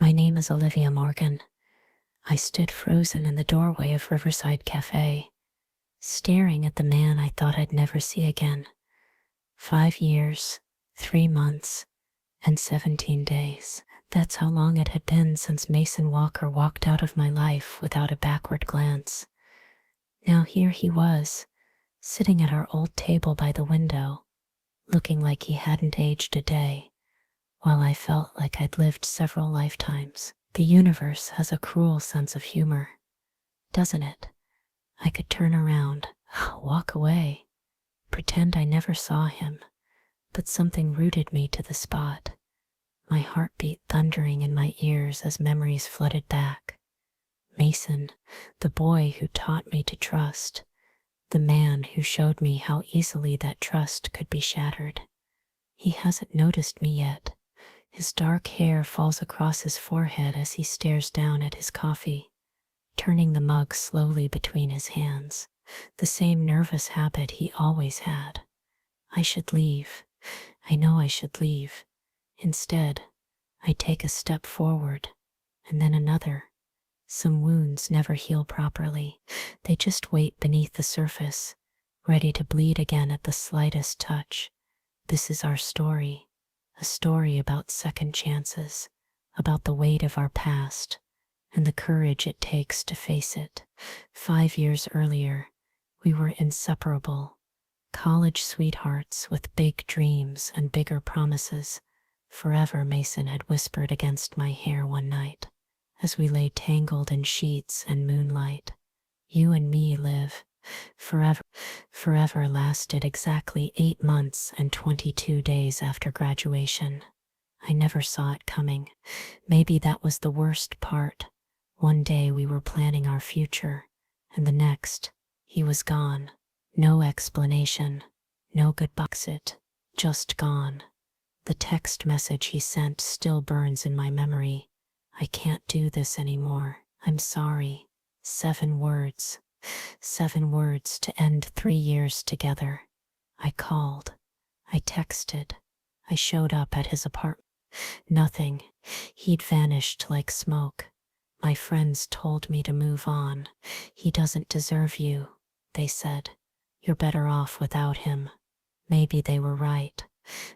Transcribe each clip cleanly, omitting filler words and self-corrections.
My name is Olivia Morgan. I stood frozen in the doorway of Riverside Café, staring at the man I thought I'd never see again. 5 years, 3 months, and 17 days. That's how long it had been since Mason Walker walked out of my life without a backward glance. Now here he was, sitting at our old table by the window, looking like he hadn't aged a day, while I felt like I'd lived several lifetimes. The universe has a cruel sense of humor, doesn't it? I could turn around, walk away, pretend I never saw him, but something rooted me to the spot. My heart beat thundering in my ears as memories flooded back. Mason, the boy who taught me to trust, the man who showed me how easily that trust could be shattered. He hasn't noticed me yet. His dark hair falls across his forehead as he stares down at his coffee, turning the mug slowly between his hands, the same nervous habit he always had. I should leave. I know I should leave. Instead, I take a step forward, and then another. Some wounds never heal properly. They just wait beneath the surface, ready to bleed again at the slightest touch. This is our story, a story about second chances, about the weight of our past, and the courage it takes to face it. 5 years earlier, we were inseparable, college sweethearts with big dreams and bigger promises. Forever, Mason had whispered against my hair one night, as we lay tangled in sheets and moonlight. You and me live. Forever. Forever lasted exactly 8 months and 22 days after graduation. I never saw it coming. Maybe that was the worst part. One day we were planning our future, and the next, he was gone. No explanation, no goodbye, just gone. The text message he sent still burns in my memory. I can't do this anymore. I'm sorry. 7 words. 7 words to end 3 years together. I called. I texted. I showed up at his apartment. Nothing. He'd vanished like smoke. My friends told me to move on. He doesn't deserve you, they said. You're better off without him. Maybe they were right.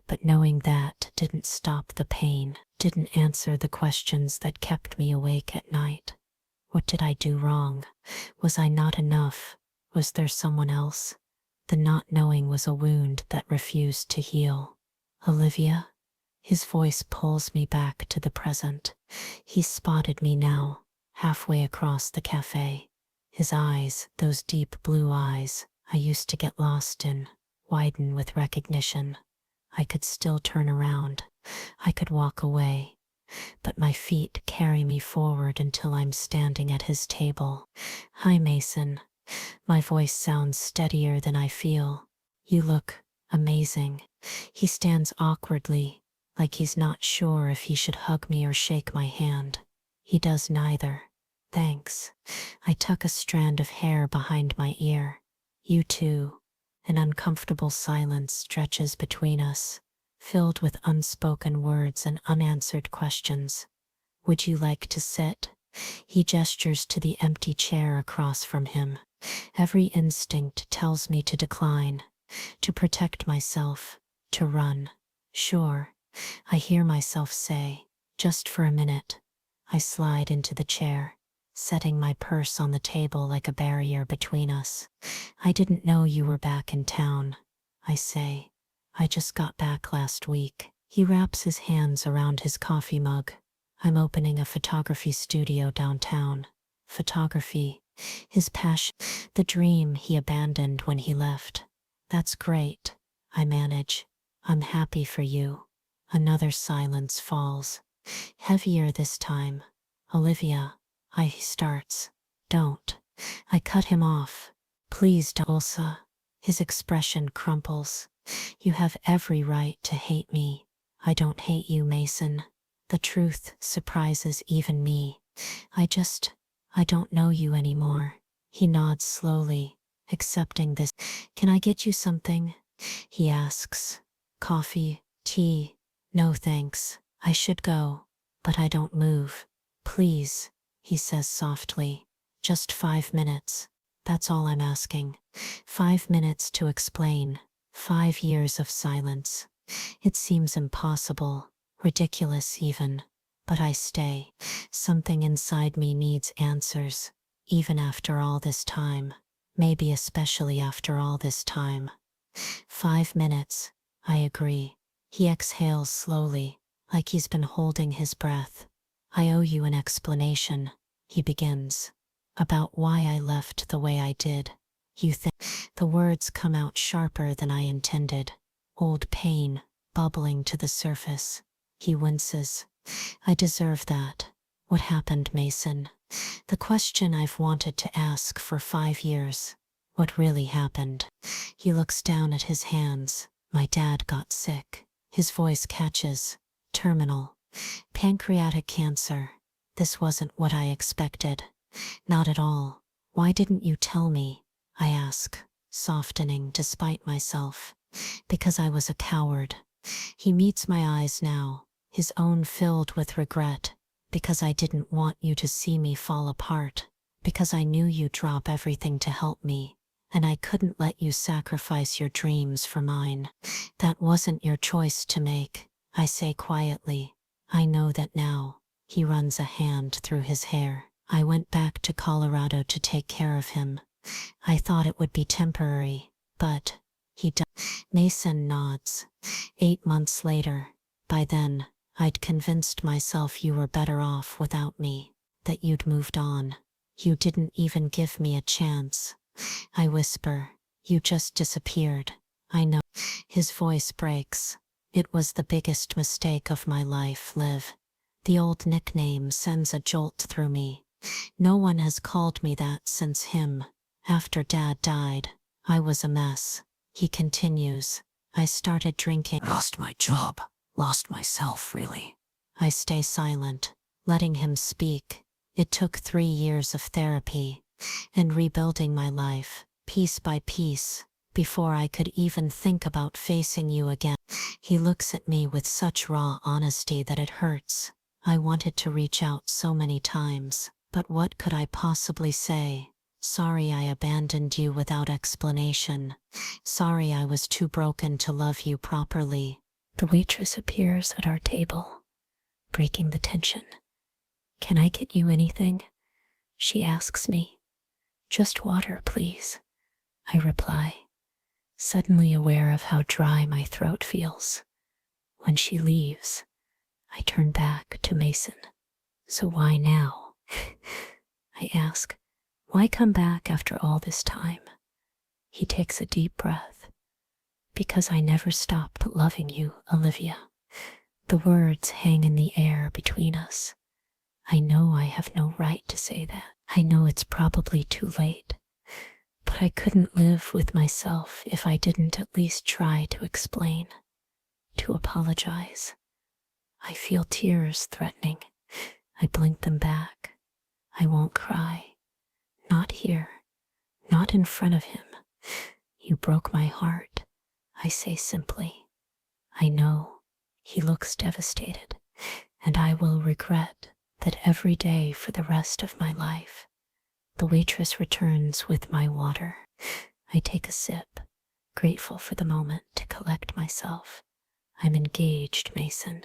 But knowing that didn't stop the pain, didn't answer the questions that kept me awake at night. What did I do wrong? Was I not enough? Was there someone else? The not knowing was a wound that refused to heal. Olivia? His voice pulls me back to the present. He spotted me now, halfway across the cafe. His eyes, those deep blue eyes I used to get lost in, widen with recognition. I could still turn around. I could walk away. But my feet carry me forward until I'm standing at his table. Hi, Mason. My voice sounds steadier than I feel. You look amazing. He stands awkwardly, like he's not sure if he should hug me or shake my hand. He does neither. Thanks. I tuck a strand of hair behind my ear. You too. An uncomfortable silence stretches between us, filled with unspoken words and unanswered questions. Would you like to sit? He gestures to the empty chair across from him. Every instinct tells me to decline, to protect myself, to run. Sure, I hear myself say, just for a minute. I slide into the chair, setting my purse on the table like a barrier between us. I didn't know you were back in town, I say. I just got back last week. He wraps his hands around his coffee mug. I'm opening a photography studio downtown. Photography, his passion, the dream he abandoned when he left. That's great, I manage. I'm happy for you. Another silence falls, heavier this time. Olivia, he starts. Don't. I cut him off. Please don't, Ulsa. His expression crumples. You have every right to hate me. I don't hate you, Mason. The truth surprises even me. I don't know you anymore. He nods slowly, accepting this. Can I get you something? He asks. Coffee, tea? No thanks. I should go. but I don't move. Please, he says softly. Just 5 minutes. That's all I'm asking. 5 minutes to explain. 5 years of silence. It seems impossible, ridiculous even. But I stay. Something inside me needs answers. Even after all this time. Maybe especially after all this time. 5 minutes. I agree. He exhales slowly, like he's been holding his breath. I owe you an explanation, he begins. About why I left the way I did. You think the words come out sharper than I intended. Old pain, bubbling to the surface. He winces. I deserve that. What happened, Mason? The question I've wanted to ask for 5 years. What really happened? He looks down at his hands. My dad got sick. His voice catches. Terminal. Pancreatic cancer. This wasn't what I expected. Not at all. Why didn't you tell me? I ask, softening despite myself. Because I was a coward. He meets my eyes now, his own filled with regret. Because I didn't want you to see me fall apart. Because I knew you'd drop everything to help me. And I couldn't let you sacrifice your dreams for mine. That wasn't your choice to make, I say quietly. I know that now. He runs a hand through his hair. I went back to Colorado to take care of him. I thought it would be temporary, but he died. Mason nods. 8 months later. By then, I'd convinced myself you were better off without me, that you'd moved on. You didn't even give me a chance. I whisper, you just disappeared. I know. His voice breaks. It was the biggest mistake of my life, Liv. The old nickname sends a jolt through me. No one has called me that since him. After Dad died, I was a mess. He continues. I started drinking. Lost my job. Lost myself, really. I stay silent, letting him speak. It took 3 years of therapy and rebuilding my life, piece by piece, before I could even think about facing you again. He looks at me with such raw honesty that it hurts. I wanted to reach out so many times, but what could I possibly say? Sorry I abandoned you without explanation. Sorry I was too broken to love you properly. The waitress appears at our table, breaking the tension. Can I get you anything? She asks me. Just water, please, I reply, suddenly aware of how dry my throat feels. When she leaves, I turn back to Mason. So why now? I ask, why come back after all this time? He takes a deep breath. Because I never stopped loving you, Olivia. The words hang in the air between us. I know I have no right to say that. I know it's probably too late. But I couldn't live with myself if I didn't at least try to explain, to apologize. I feel tears threatening. I blink them back. I won't cry. Not here. Not in front of him. You broke my heart, I say simply. I know. He looks devastated, and I will regret that every day for the rest of my life. The waitress returns with my water. I take a sip, grateful for the moment to collect myself. I'm engaged, Mason.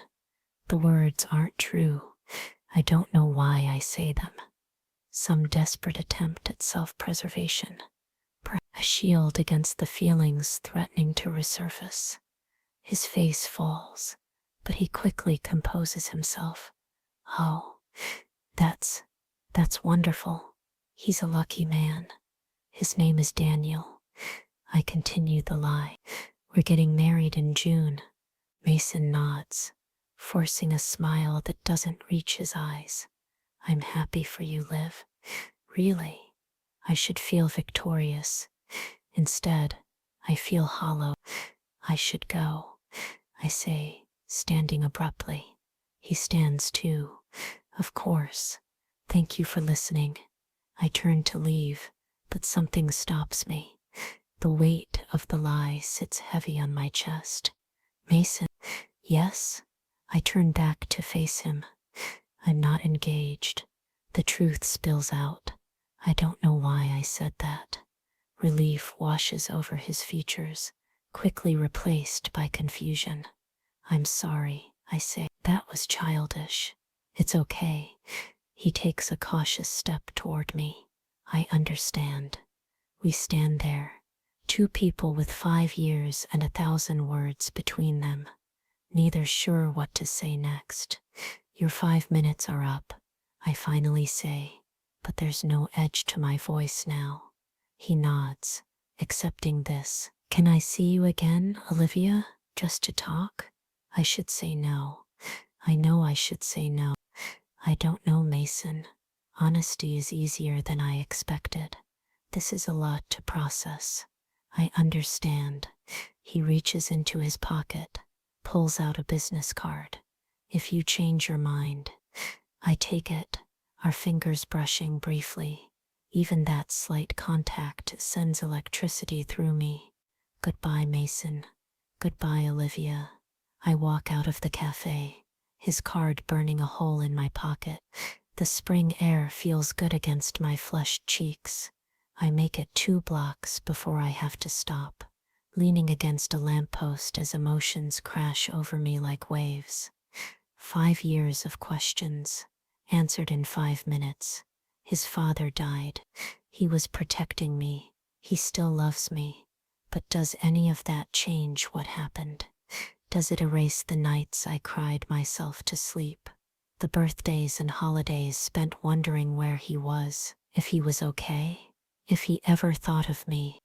The words aren't true. I don't know why I say them. Some desperate attempt at self-preservation. A shield against the feelings threatening to resurface. His face falls, but he quickly composes himself. Oh, that's wonderful. He's a lucky man. His name is Daniel. I continue the lie. We're getting married in June. Mason nods, forcing a smile that doesn't reach his eyes. I'm happy for you, Liv. Really, I should feel victorious. Instead, I feel hollow. I should go, I say, standing abruptly. He stands too. Of course. Thank you for listening. I turn to leave, but something stops me. The weight of the lie sits heavy on my chest. Mason, yes? I turn back to face him. I'm not engaged. The truth spills out. I don't know why I said that. Relief washes over his features, quickly replaced by confusion. I'm sorry, I say. That was childish. It's okay. He takes a cautious step toward me. I understand. We stand there, two people with 5 years and 1,000 words between them, neither sure what to say next. Your 5 minutes are up, I finally say, but there's no edge to my voice now. He nods, accepting this. Can I see you again, Olivia, just to talk? I should say no. I know I should say no. I don't know, Mason. Honesty is easier than I expected. This is a lot to process. I understand. He reaches into his pocket, pulls out a business card. If you change your mind. I take it, our fingers brushing briefly. Even that slight contact sends electricity through me. Goodbye, Mason. Goodbye, Olivia. I walk out of the cafe, his card burning a hole in my pocket. The spring air feels good against my flushed cheeks. I make it 2 blocks before I have to stop, leaning against a lamppost as emotions crash over me like waves. 5 years of questions, answered in 5 minutes. His father died. He was protecting me. He still loves me. But does any of that change what happened? Does it erase the nights I cried myself to sleep? The birthdays and holidays spent wondering where he was, if he was okay, if he ever thought of me.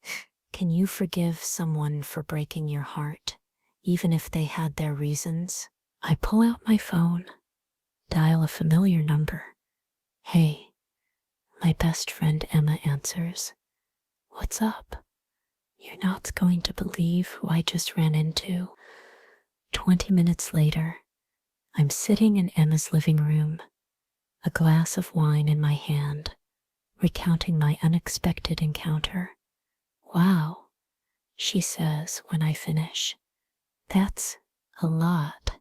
Can you forgive someone for breaking your heart, even if they had their reasons? I pull out my phone, dial a familiar number. Hey, my best friend Emma answers. What's up? You're not going to believe who I just ran into. 20 minutes later, I'm sitting in Emma's living room, a glass of wine in my hand, recounting my unexpected encounter. Wow, she says when I finish. That's a lot.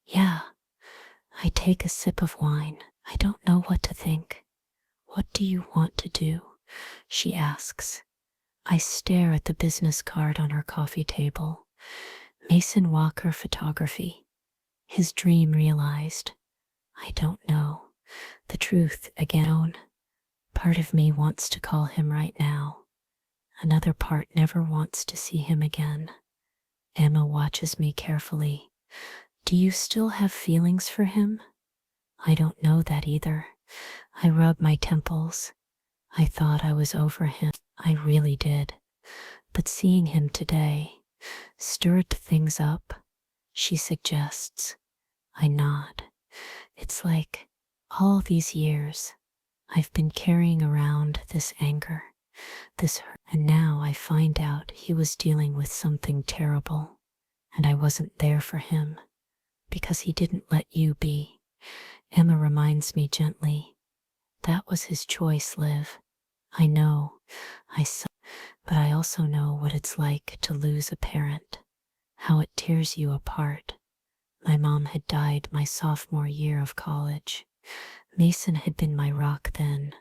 Yeah, I take a sip of wine. I don't know what to think. What do you want to do? She asks. I stare at the business card on her coffee table. Mason Walker Photography. His dream realized. I don't know. The truth again. Part of me wants to call him right now. Another part never wants to see him again. Emma watches me carefully. Do you still have feelings for him? I don't know that either. I rub my temples. I thought I was over him. I really did. But seeing him today stirred things up, she suggests. I nod. It's like all these years I've been carrying around this anger, this hurt, and now I find out he was dealing with something terrible, and I wasn't there for him because he didn't let you be. Emma reminds me gently. That was his choice, Liv. I know, but I also know what it's like to lose a parent, how it tears you apart. My mom had died my sophomore year of college. Mason had been my rock then,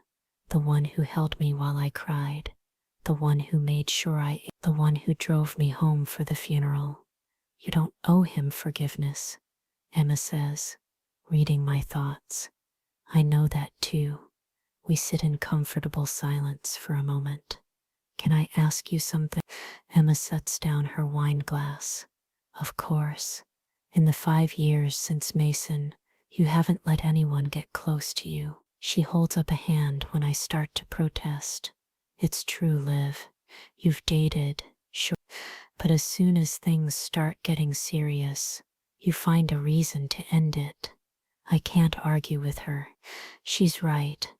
the one who held me while I cried, the one who made sure I ate, the one who drove me home for the funeral. You don't owe him forgiveness, Emma says, reading my thoughts. I know that too. We sit in comfortable silence for a moment. Can I ask you something? Emma sets down her wine glass. Of course. In the 5 years since Mason, you haven't let anyone get close to you. She holds up a hand when I start to protest. It's true, Liv. You've dated, sure. But as soon as things start getting serious, you find a reason to end it. I can't argue with her. She's right.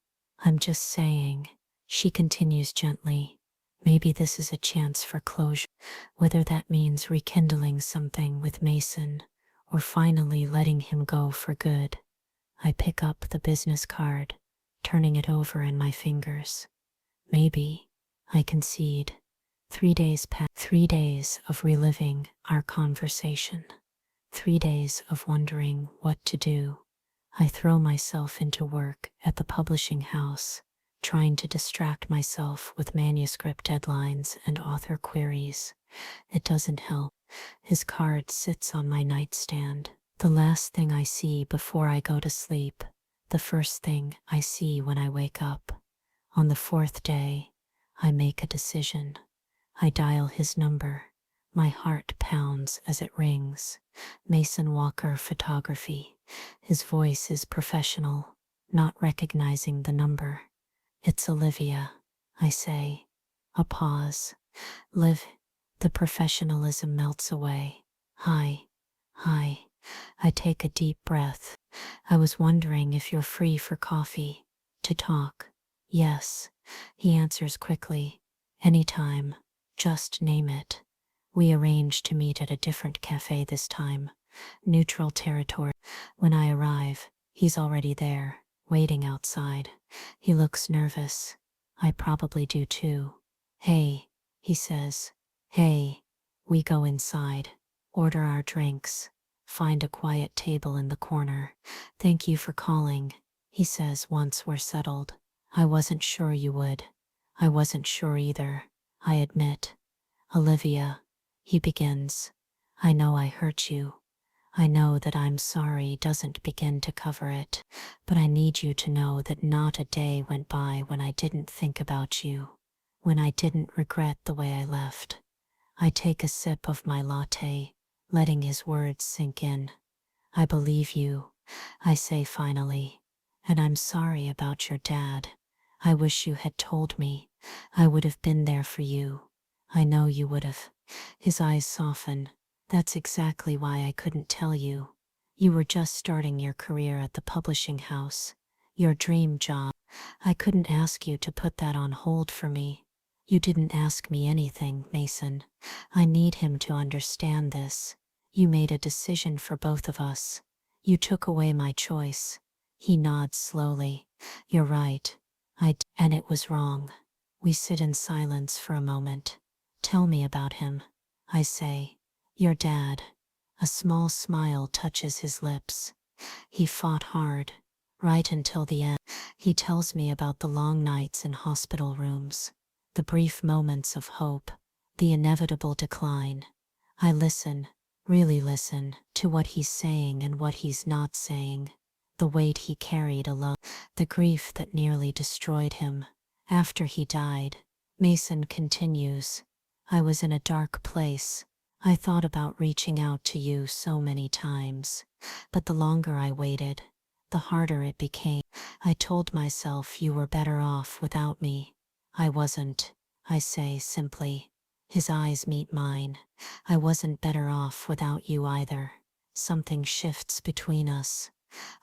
I'm just saying, she continues gently. Maybe this is a chance for closure, whether that means rekindling something with Mason or finally letting him go for good. I pick up the business card, turning it over in my fingers. Maybe, I concede. 3 days pass. 3 days of reliving our conversation. 3 days of wondering what to do. I throw myself into work at the publishing house, trying to distract myself with manuscript deadlines and author queries. It doesn't help. His card sits on my nightstand. The last thing I see before I go to sleep. The first thing I see when I wake up. On the fourth day, I make a decision. I dial his number. My heart pounds as it rings. Mason Walker Photography. His voice is professional, not recognizing the number. It's Olivia, I say. A pause. Liv, the professionalism melts away. Hi. Hi. I take a deep breath. I was wondering if you're free for coffee. To talk. Yes. He answers quickly. Anytime. Just name it. We arrange to meet at a different cafe this time. Neutral territory. When I arrive, he's already there, waiting outside. He looks nervous. I probably do too. Hey, he says. Hey. We go inside. Order our drinks. Find a quiet table in the corner. Thank you for calling, he says once we're settled. I wasn't sure you would. I wasn't sure either, I admit. Olivia, he begins. I know I hurt you. I know that I'm sorry doesn't begin to cover it, but I need you to know that not a day went by when I didn't think about you, when I didn't regret the way I left. I take a sip of my latte, letting his words sink in. I believe you, I say finally, and I'm sorry about your dad. I wish you had told me. I would have been there for you. I know you would have. His eyes soften. That's exactly why I couldn't tell you. You were just starting your career at the publishing house, your dream job. I couldn't ask you to put that on hold for me. You didn't ask me anything, Mason. I need him to understand this. You made a decision for both of us. You took away my choice. He nods slowly. You're right. And it was wrong. We sit in silence for a moment. Tell me about him, I say. Your dad. A small smile touches his lips. He fought hard, right until the end. He tells me about the long nights in hospital rooms, the brief moments of hope, the inevitable decline. I listen, really listen, to what he's saying and what he's not saying. The weight he carried alone, the grief that nearly destroyed him. After he died, Mason continues. I was in a dark place. I thought about reaching out to you so many times, but the longer I waited, the harder it became. I told myself you were better off without me. I wasn't, I say simply. His eyes meet mine. I wasn't better off without you either. Something shifts between us.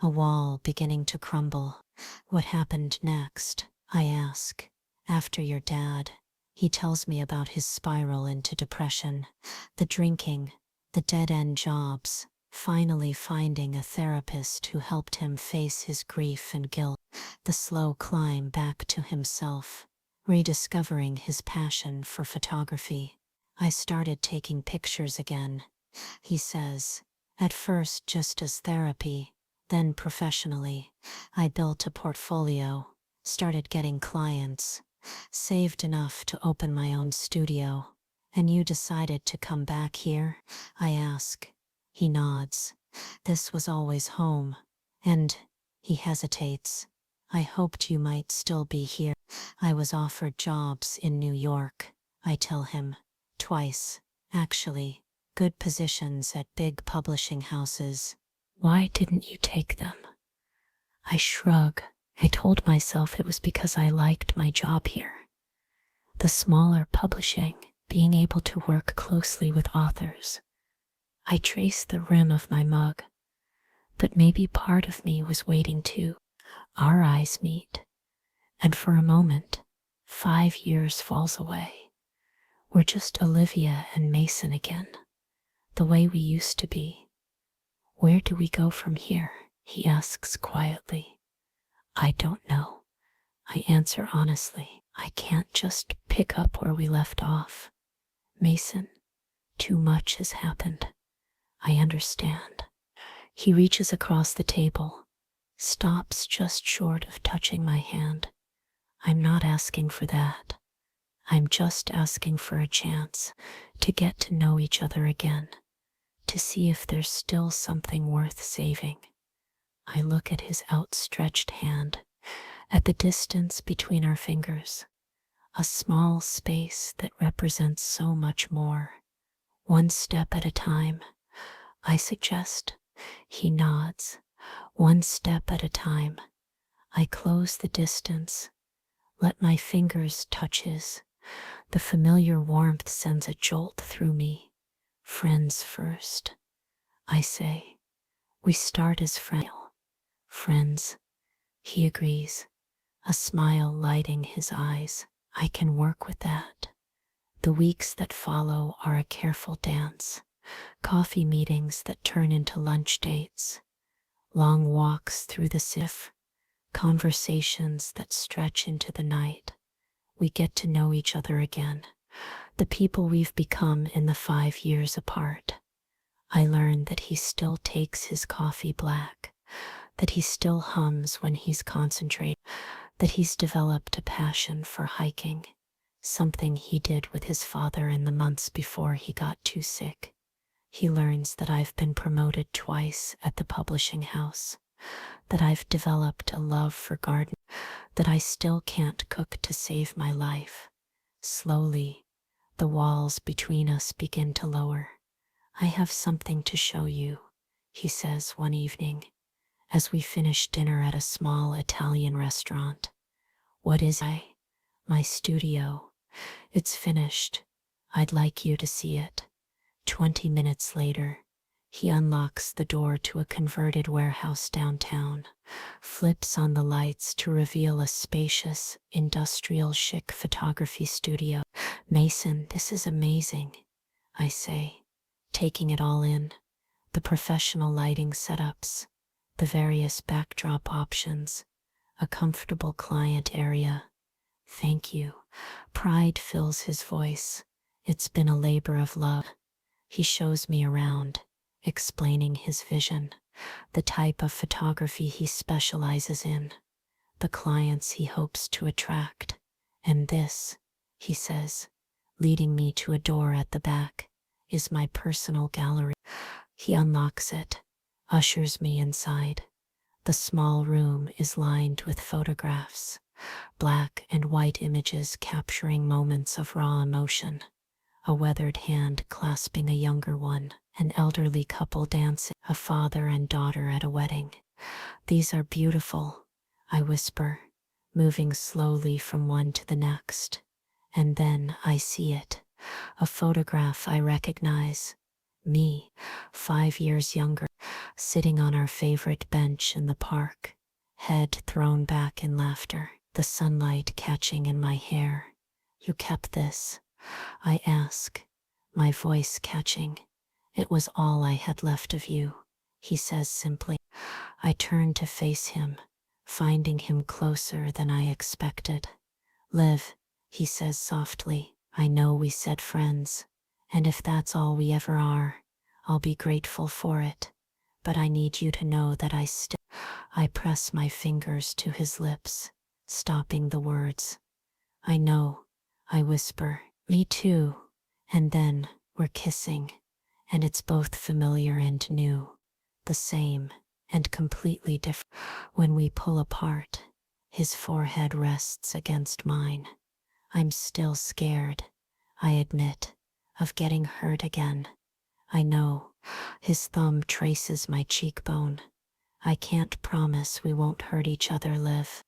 A wall beginning to crumble. What happened next? I ask. After your dad. He tells me about his spiral into depression, the drinking, the dead-end jobs, finally finding a therapist who helped him face his grief and guilt, the slow climb back to himself, rediscovering his passion for photography. I started taking pictures again, he says, at first just as therapy, then professionally. I built a portfolio, started getting clients, saved enough to open my own studio. And you decided to come back here? I ask. He nods. This was always home. And, he hesitates. I hoped you might still be here. I was offered jobs in New York, I tell him. Twice, actually. Good positions at big publishing houses. Why didn't you take them? I shrug. I told myself it was because I liked my job here. The smaller publishing, being able to work closely with authors. I traced the rim of my mug, but maybe part of me was waiting too. Our eyes meet, and for a moment, 5 years falls away. We're just Olivia and Mason again, the way we used to be. Where do we go from here? He asks quietly. I don't know. I answer honestly. I can't just pick up where we left off. Mason, too much has happened. I understand. He reaches across the table, stops just short of touching my hand. I'm not asking for that. I'm just asking for a chance to get to know each other again, to see if there's still something worth saving. I look at his outstretched hand, at the distance between our fingers, a small space that represents so much more. One step at a time, I suggest. He nods. One step at a time. I close the distance, let my fingers touch his. The familiar warmth sends a jolt through me. Friends first, I say. We start as friends. He agrees, a smile lighting his eyes. I can work with that. The weeks that follow are a careful dance. Coffee meetings that turn into lunch dates. Long walks through the city. Conversations that stretch into the night. We get to know each other again. The people we've become in the 5 years apart. I learn that he still takes his coffee black, that he still hums when he's concentrating, that he's developed a passion for hiking, something he did with his father in the months before he got too sick. He learns that I've been promoted twice at the publishing house, that I've developed a love for gardening, that I still can't cook to save my life. Slowly, the walls between us begin to lower. I have something to show you, he says one evening, as we finish dinner at a small Italian restaurant. What is I? My studio. It's finished. I'd like you to see it. 20 minutes later, he unlocks the door to a converted warehouse downtown, flips on the lights to reveal a spacious, industrial chic photography studio. Mason, this is amazing, I say, taking it all in. The professional lighting setups, the various backdrop options, a comfortable client area. Thank you. Pride fills his voice. It's been a labor of love. He shows me around, explaining his vision, the type of photography he specializes in, the clients he hopes to attract. And this, he says, leading me to a door at the back, is my personal gallery. He unlocks it, ushers me inside. The small room is lined with photographs, black and white images capturing moments of raw emotion. A weathered hand clasping a younger one, an elderly couple dancing, a father and daughter at a wedding. These are beautiful, I whisper, moving slowly from one to the next. And then I see it, a photograph I recognize. Me, 5 years younger, sitting on our favorite bench in the park, head thrown back in laughter, the sunlight catching in my hair. You kept this? I ask, my voice catching. It was all I had left of you, he says simply. I turn to face him, finding him closer than I expected. Liv, he says softly, I know we said friends, and if that's all we ever are, I'll be grateful for it. But I need you to know that I press my fingers to his lips, stopping the words. I know, I whisper. Me too. And then, we're kissing, and it's both familiar and new, the same, and completely different. When we pull apart, his forehead rests against mine. I'm still scared, I admit, of getting hurt again. I know, his thumb traces my cheekbone. I can't promise we won't hurt each other, Liv,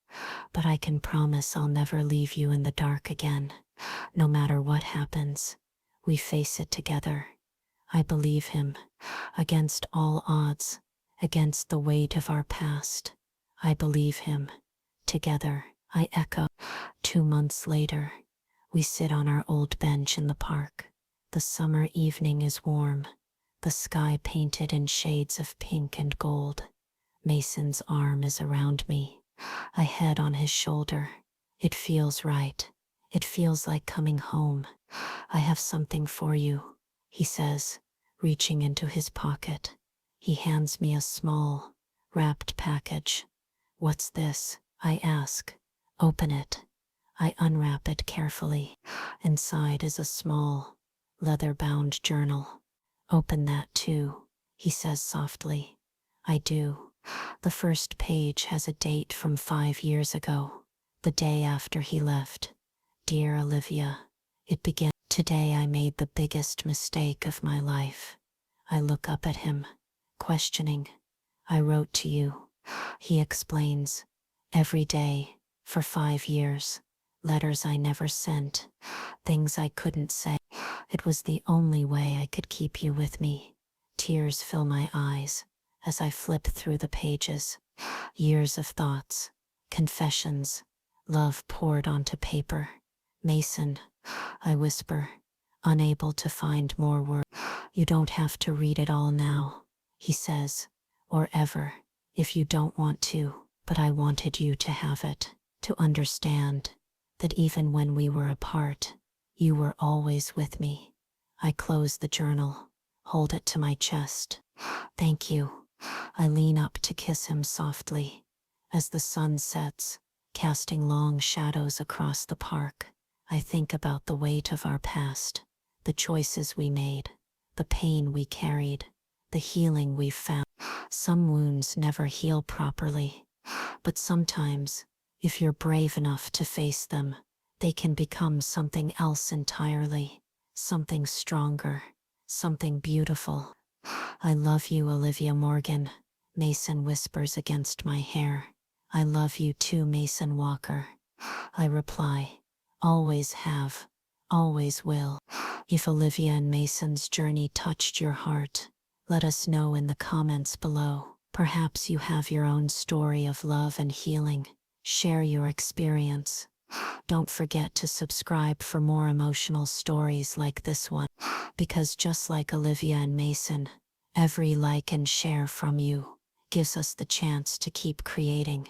but I can promise I'll never leave you in the dark again. No matter what happens, we face it together. I believe him, against all odds, against the weight of our past. I believe him. Together, I echo. 2 months later, we sit on our old bench in the park. The summer evening is warm, the sky painted in shades of pink and gold. Mason's arm is around me, a head on his shoulder. It feels right. It feels like coming home. I have something for you, he says, reaching into his pocket. He hands me a small, wrapped package. What's this? I ask. Open it. I unwrap it carefully. Inside is a small, leather-bound journal. Open that too, he says softly. I do. The first page has a date from 5 years ago, the day after he left. Dear Olivia, it began. Today I made the biggest mistake of my life. I look up at him, questioning. I wrote to you, he explains. Every day, for 5 years. Letters I never sent. Things I couldn't say. It was the only way I could keep you with me. Tears fill my eyes as I flip through the pages. Years of thoughts, confessions, love poured onto paper. Mason, I whisper, unable to find more words. You don't have to read it all now, he says, or ever, if you don't want to, but I wanted you to have it, to understand that even when we were apart, you were always with me. I close the journal, hold it to my chest. Thank you. I lean up to kiss him softly. As the sun sets, casting long shadows across the park, I think about the weight of our past, the choices we made, the pain we carried, the healing we've found. Some wounds never heal properly, but sometimes, if you're brave enough to face them, they can become something else entirely, something stronger, something beautiful. I love you, Olivia Morgan, Mason whispers against my hair. I love you too, Mason Walker. I reply, always have, always will. If Olivia and Mason's journey touched your heart, let us know in the comments below. Perhaps you have your own story of love and healing. Share your experience. Don't forget to subscribe for more emotional stories like this one, because just like Olivia and Mason, every like and share from you gives us the chance to keep creating.